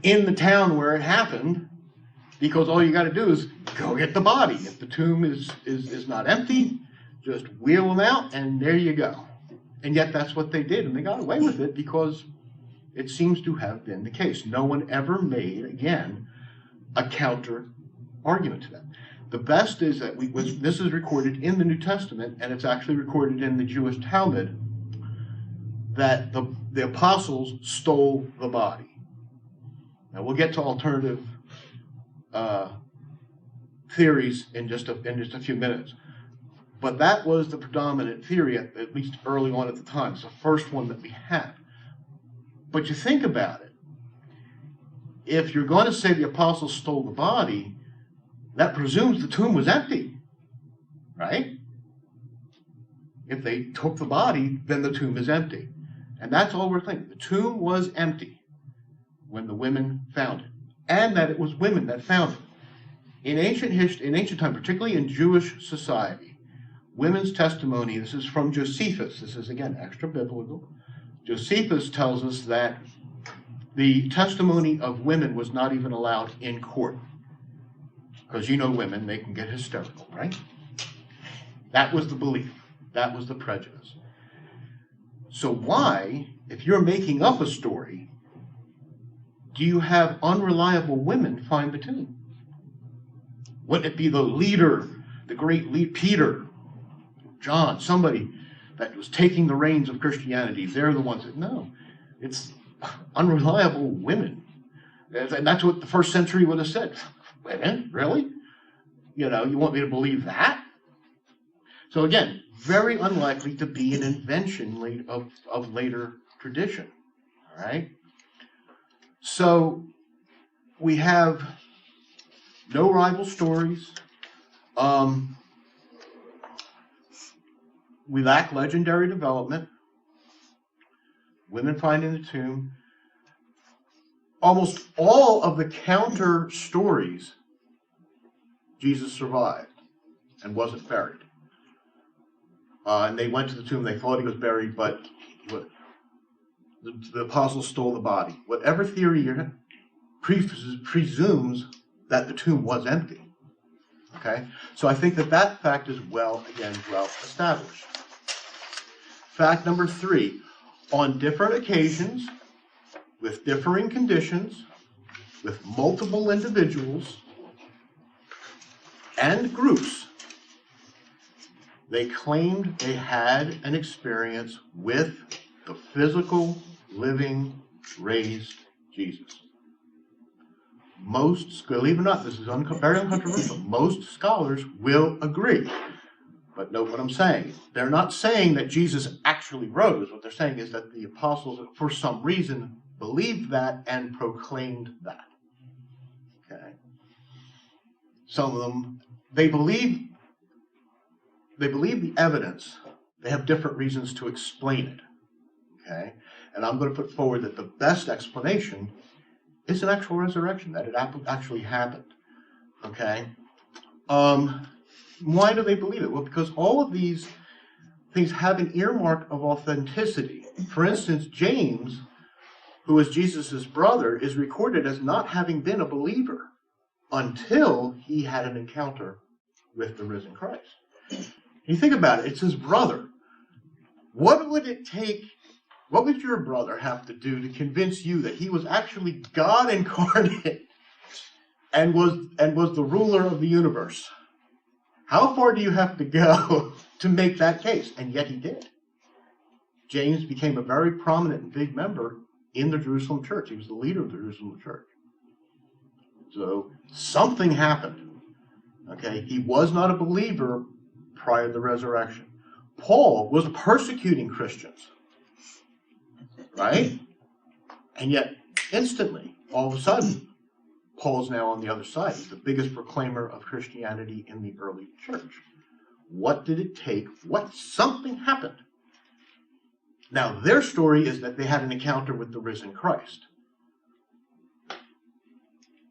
in the town where it happened, because all you got to do is go get the body. If the tomb is not empty, just wheel them out, and there you go. And yet that's what they did, and they got away with it because it seems to have been the case. No one ever made, again, a counter argument to that. The best is that this is recorded in the New Testament, and it's actually recorded in the Jewish Talmud, that the apostles stole the body. Now we'll get to alternative theories in just a few minutes, but that was the predominant theory at least early on at the time. It's the first one that we have. But you think about it. If you're going to say the apostles stole the body, that presumes the tomb was empty, right? If they took the body, then the tomb is empty. And that's all we're thinking. The tomb was empty when the women found it, and that it was women that found it. In ancient time, particularly in Jewish society, women's testimony, this is from Josephus, this is again extra biblical. Josephus tells us that the testimony of women was not even allowed in court. Because you know women, they can get hysterical, right? That was the belief. That was the prejudice. So why, if you're making up a story, do you have unreliable women find the tomb? Wouldn't it be the leader, the great lead, Peter, John, somebody that was taking the reins of Christianity? They're the ones that, no, it's unreliable women. And that's what the first century would have said. Women? Really? You know, you want me to believe that? So again, very unlikely to be an invention of later tradition. All right? So we have no rival stories. We lack legendary development. Women finding the tomb. Almost all of the counter stories, Jesus survived and wasn't buried. And they went to the tomb, they thought he was buried, but the apostles stole the body. Whatever theory you're presumes that the tomb was empty. Okay? So I think that fact is well established. Fact number 3, on different occasions, with differing conditions, with multiple individuals and groups, they claimed they had an experience with the physical, living, raised Jesus. Most, believe it or not, this is very uncontroversial, most scholars will agree. But note what I'm saying. They're not saying that Jesus actually rose. What they're saying is that the apostles, for some reason, believed that and proclaimed that. Okay. Some of them, they believe the evidence. They have different reasons to explain it. Okay. And I'm going to put forward that the best explanation is an actual resurrection, that it actually happened. Okay. Why do they believe it? Well, because all of these things have an earmark of authenticity. For instance, James, who is Jesus' brother, is recorded as not having been a believer until he had an encounter with the risen Christ. You think about it, it's his brother. What would it take, what would your brother have to do to convince you that he was actually God incarnate and was the ruler of the universe? How far do you have to go to make that case? And yet he did. James became a very prominent and big member in the Jerusalem church. He was the leader of the Jerusalem church. So something happened. Okay, he was not a believer prior to the resurrection. Paul was persecuting Christians, right? And yet, instantly, all of a sudden, Paul's now on the other side. He's the biggest proclaimer of Christianity in the early church. What did it take? Something happened. Now, their story is that they had an encounter with the risen Christ.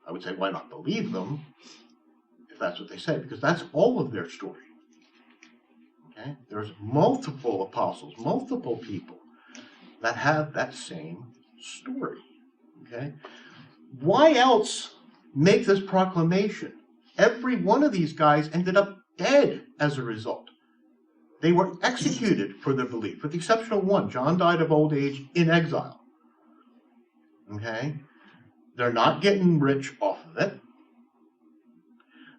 I would say, why not believe them? If that's what they say, because that's all of their story. Okay? There's multiple apostles, multiple people that have that same story. Okay? Why else make this proclamation? Every one of these guys ended up dead as a result. They were executed for their belief, with the exception of one. John died of old age in exile. Okay? They're not getting rich off of it.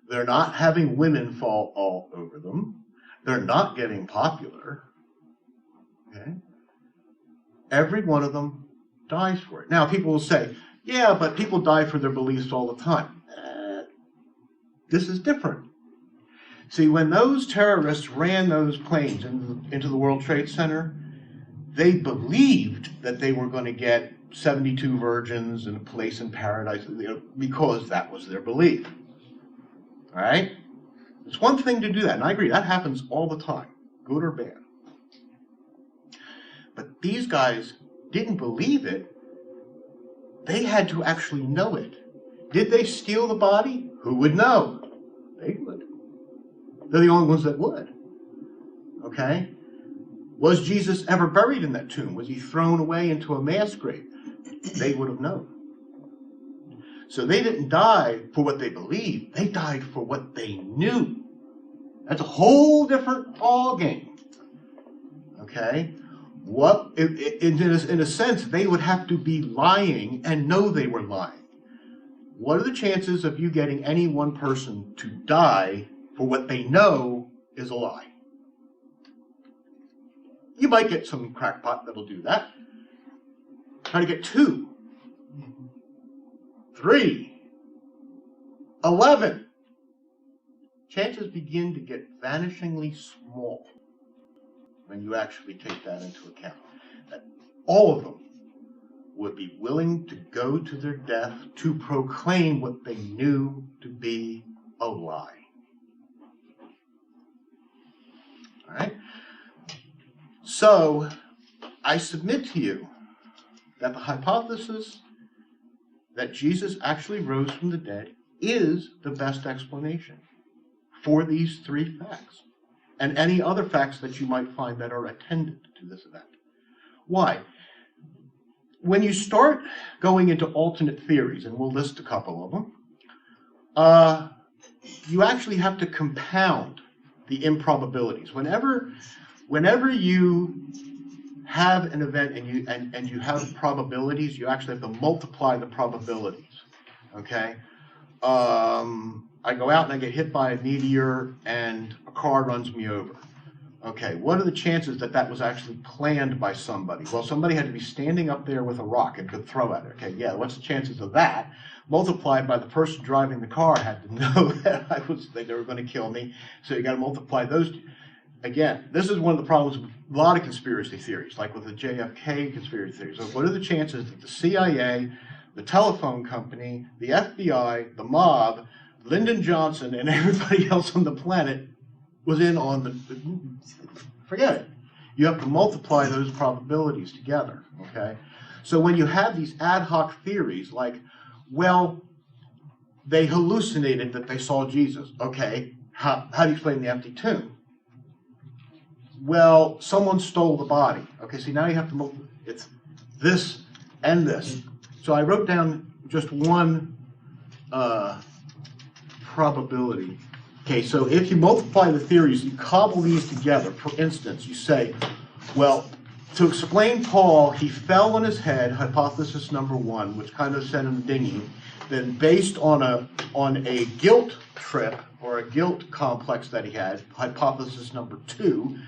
They're not having women fall all over them. They're not getting popular. Okay? Every one of them dies for it. Now, people will say, yeah, but people die for their beliefs all the time. This is different. See, when those terrorists ran those planes into the World Trade Center, they believed that they were going to get 72 virgins and a place in paradise, because that was their belief. All right? It's one thing to do that, and I agree, that happens all the time, good or bad. But these guys didn't believe it. They had to actually know it. Did they steal the body? Who would know? They would. They're the only ones that would. Okay? Was Jesus ever buried in that tomb? Was he thrown away into a mass grave? They would have known. So they didn't die for what they believed. They died for what they knew. That's a whole different ballgame. Okay? What, in a sense, they would have to be lying and know they were lying. What are the chances of you getting any one person to die for what they know is a lie? You might get some crackpot that'll do that. Try to get 2, 3, 11. Chances begin to get vanishingly small when you actually take that into account. That all of them would be willing to go to their death to proclaim what they knew to be a lie. All right? So, I submit to you that the hypothesis that Jesus actually rose from the dead is the best explanation for these 3 facts and any other facts that you might find that are attendant to this event. Why? When you start going into alternate theories, and we'll list a couple of them, you actually have to compound the improbabilities. Whenever you have an event and you have probabilities, you actually have to multiply the probabilities. Okay? I go out and I get hit by a meteor and a car runs me over. Okay, what are the chances that that was actually planned by somebody? Well, somebody had to be standing up there with a rock and could throw at it. Okay, yeah, what's the chances of that? Multiplied by the person driving the car had to know that they were going to kill me. So you got to multiply those. Again, this is one of the problems with a lot of conspiracy theories, like with the JFK conspiracy theories. So what are the chances that the CIA, the telephone company, the FBI, the mob, Lyndon Johnson, and everybody else on the planet was in on the forget it. You have to multiply those probabilities together, okay? So when you have these ad hoc theories like, well, they hallucinated that they saw Jesus. Okay, how do you explain the empty tomb? Well, someone stole the body. Okay, see, now you have to multiply. It's this and this. So I wrote down just one probability. Okay, so if you multiply the theories, you cobble these together. For instance, you say, well, to explain Paul, he fell on his head, hypothesis number 1, which kind of sent him dinging. Then based on a guilt trip or a guilt complex that he had, hypothesis number 2,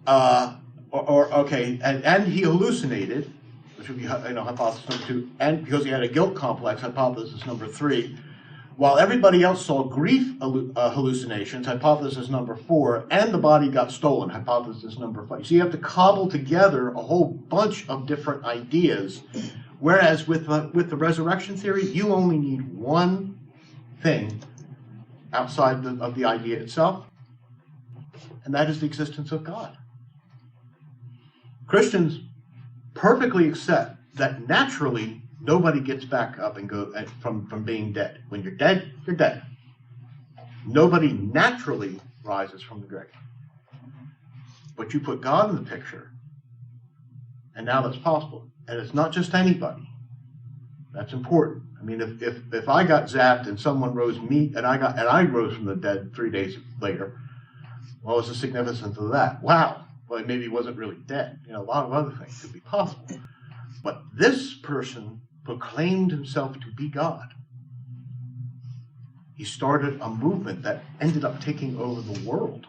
and he hallucinated, which would be hypothesis number 2, and because he had a guilt complex, hypothesis number 3. While everybody else saw grief hallucinations, hypothesis number 4, and the body got stolen, hypothesis number 5. So you have to cobble together a whole bunch of different ideas, whereas with the resurrection theory, you only need one thing outside of the idea itself, and that is the existence of God. Christians perfectly accept that naturally nobody gets back up and go from being dead. When you're dead, you're dead. Nobody naturally rises from the grave. But you put God in the picture, and now that's possible. And it's not just anybody. That's important. I mean, if I got zapped and someone rose me, and I rose from the dead 3 days later, what was the significance of that? Wow. Well, maybe he wasn't really dead. You know, a lot of other things could be possible. But this person proclaimed himself to be God. He started a movement that ended up taking over the world.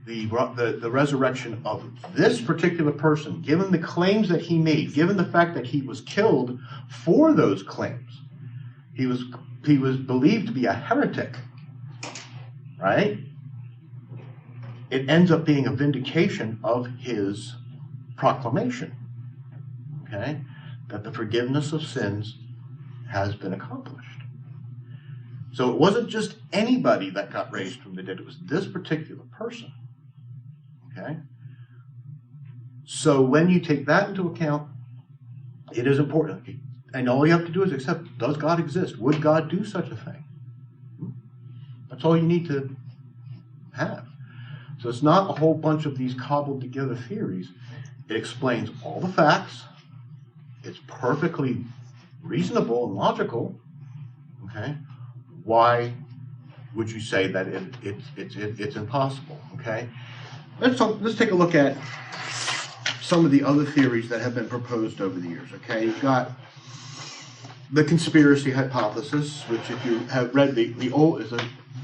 The resurrection of this particular person, given the claims that he made, given the fact that he was killed for those claims, he was believed to be a heretic, right? It ends up being a vindication of his proclamation, okay? That the forgiveness of sins has been accomplished. So it wasn't just anybody that got raised from the dead, it was this particular person. Okay? So when you take that into account, it is important. And all you have to do is accept, does God exist? Would God do such a thing? That's all you need to have. So it's not a whole bunch of these cobbled together theories. It explains all the facts. It's perfectly reasonable and logical. Okay? Why would you say that it's impossible? Okay? Let's take a look at some of the other theories that have been proposed over the years. Okay, you've got the conspiracy hypothesis, which, if you have read the old,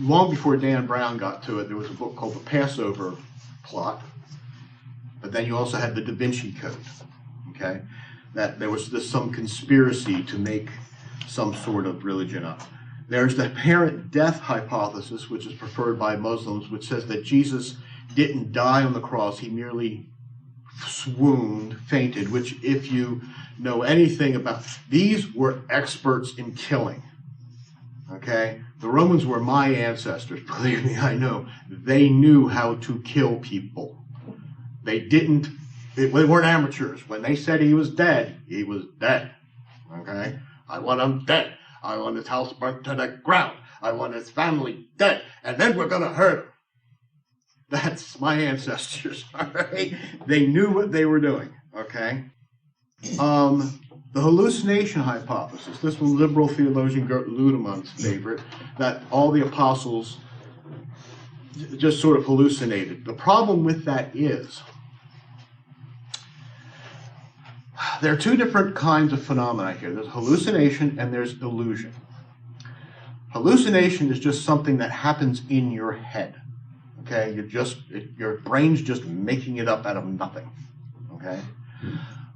long before Dan Brown got to it, there was a book called The Passover Plot. But then you also had the Da Vinci Code. Okay, that there was some conspiracy to make some sort of religion up. There's the apparent death hypothesis, which is preferred by Muslims, which says that Jesus didn't die on the cross, he merely swooned, fainted, which, if you know anything about, these were experts in killing, okay? The Romans were my ancestors, believe me, I know. They knew how to kill people. They weren't amateurs. When they said he was dead, okay? I want him dead. I want his house burnt to the ground. I want his family dead. And then we're going to hurt him. That's my ancestors, all right? They knew what they were doing, okay? The hallucination hypothesis. This was liberal theologian Gert Ludemann's favorite, that all the apostles just sort of hallucinated. The problem with that is there are two different kinds of phenomena here. There's hallucination and there's illusion. Hallucination is just something that happens in your head. Okay, your brain's just making it up out of nothing. Okay?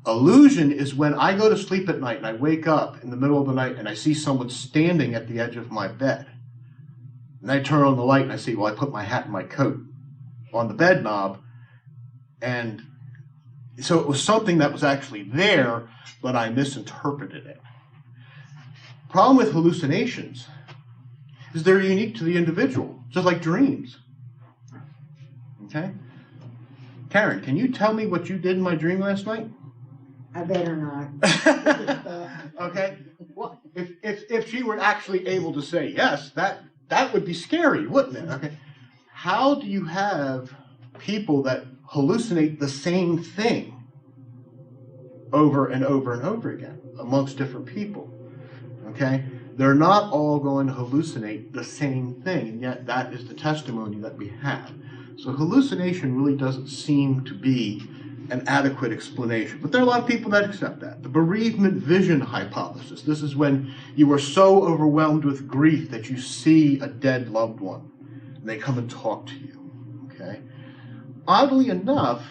Illusion is when I go to sleep at night and I wake up in the middle of the night and I see someone standing at the edge of my bed. And I turn on the light and I see, well, I put my hat and my coat on the bed knob. And so it was something that was actually there, but I misinterpreted it. Problem with hallucinations is they're unique to the individual, just like dreams. Okay? Karen, can you tell me what you did in my dream last night? I better not. Okay? Well, if she were actually able to say yes, that would be scary, wouldn't it? Okay. How do you have people that hallucinate the same thing over and over and over again amongst different people? Okay? They're not all going to hallucinate the same thing, and yet that is the testimony that we have. So hallucination really doesn't seem to be an adequate explanation. But there are a lot of people that accept that. The bereavement vision hypothesis. This is when you are so overwhelmed with grief that you see a dead loved one, and they come and talk to you. Okay? Oddly enough,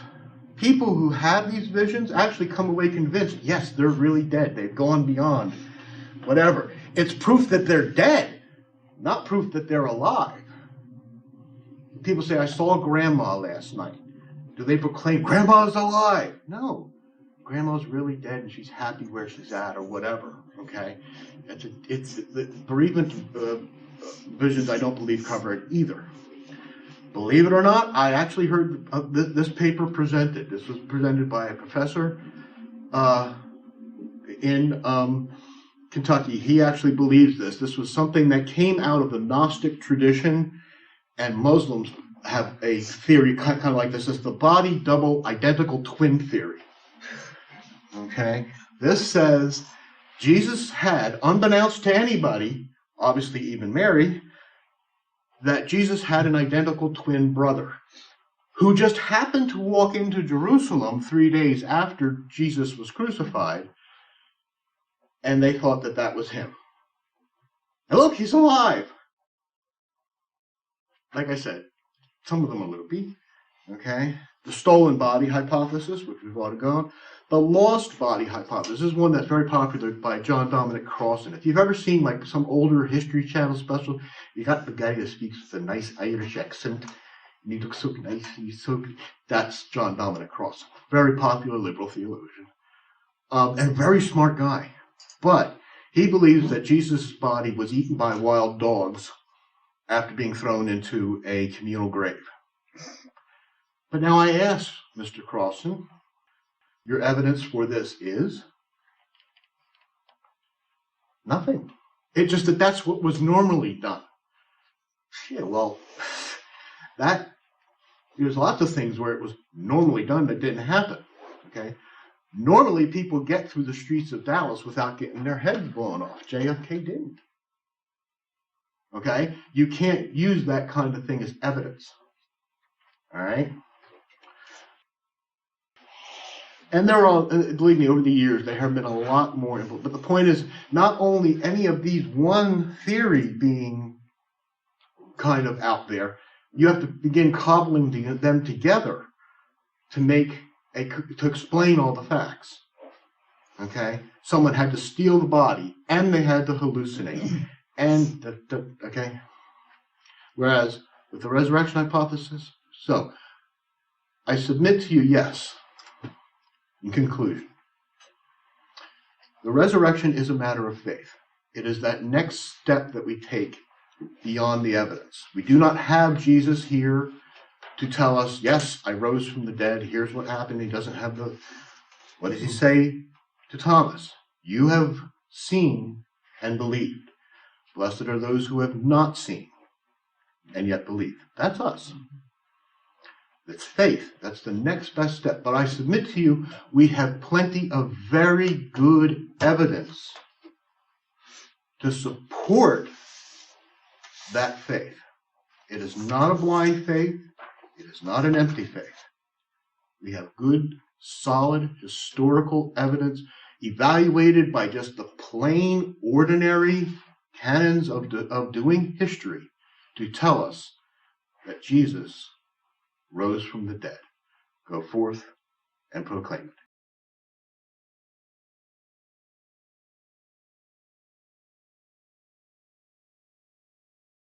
people who have these visions actually come away convinced, yes, they're really dead. They've gone beyond whatever. It's proof that they're dead, not proof that they're alive. People say, I saw Grandma last night. Do they proclaim, Grandma's alive? No. Grandma's really dead and she's happy where she's at or whatever, okay? It's the bereavement visions, I don't believe, cover it either. Believe it or not, I actually heard this paper presented. This was presented by a professor in Kentucky, he actually believes this. This was something that came out of the Gnostic tradition, and Muslims have a theory kind of like this. It's the body double identical twin theory. Okay? This says Jesus had, unbeknownst to anybody, obviously even Mary, that Jesus had an identical twin brother who just happened to walk into Jerusalem 3 days after Jesus was crucified, and they thought that that was him. And look, he's alive. Like I said, some of them are loopy. Okay? The stolen body hypothesis, which we've already gone. The lost body hypothesis is one that's very popular by John Dominic Crossan. If you've ever seen like some older History Channel special, you got the guy that speaks with a nice Irish accent, and he looks so nice, and he's so good. That's John Dominic Crossan. Very popular liberal theologian. And a very smart guy. But he believes that Jesus' body was eaten by wild dogs after being thrown into a communal grave. But now I ask, Mr. Crossan, your evidence for this is nothing. It's just that that's what was normally done. Yeah, well, there's lots of things where it was normally done that didn't happen. Okay? Normally, people get through the streets of Dallas without getting their heads blown off. JFK didn't. Okay? You can't use that kind of thing as evidence. All right? And there are, believe me, over the years, there have been a lot more. But the point is, not only any of these one theory being kind of out there, you have to begin cobbling them together to explain all the facts. Okay? Someone had to steal the body, and they had to hallucinate. And, okay? Whereas, with the resurrection hypothesis, so, I submit to you, yes. In conclusion, the resurrection is a matter of faith. It is that next step that we take beyond the evidence. We do not have Jesus here to tell us, yes, I rose from the dead, here's what happened. He doesn't have what does he say to Thomas? You have seen and believed. Blessed are those who have not seen and yet believe. That's us. It's faith. That's the next best step. But I submit to you, we have plenty of very good evidence to support that faith. It is not a blind faith. It is not an empty faith. We have good, solid, historical evidence evaluated by just the plain, ordinary canons of doing history to tell us that Jesus rose from the dead. Go forth and proclaim it.